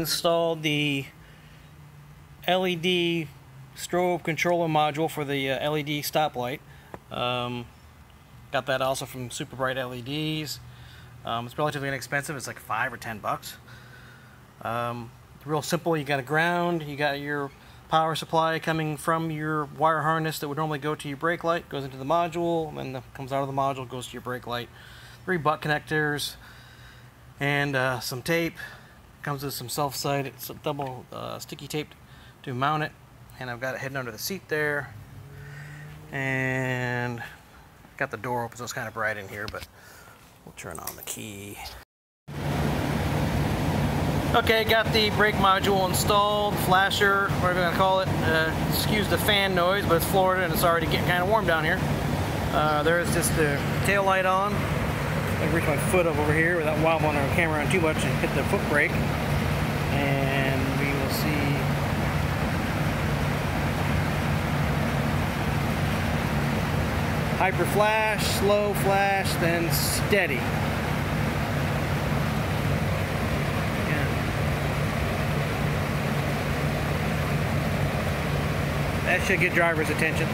installed the LED strobe controller module for the LED stoplight. Got that also from Super Bright LEDs. It's relatively inexpensive. It's like $5 or $10. Real simple. You got a ground. You got your power supply coming from your wire harness that would normally go to your brake light. Goes into the module, and then comes out of the module, goes to your brake light. 3 butt connectors and some tape. Comes with some self-sided, double sticky tape to mount it. And I've got it hidden under the seat there. And got the door open, so it's kind of bright in here, but we'll turn on the key. Okay, got the brake module installed, flasher, whatever you want to call it. Excuse the fan noise, but it's Florida and it's already getting kind of warm down here. There's just the tail light on. I can reach my foot up over here without wobbling our camera on too much and hit the foot brake. And we will see. Hyper flash, slow flash, then steady. That should get driver's attention.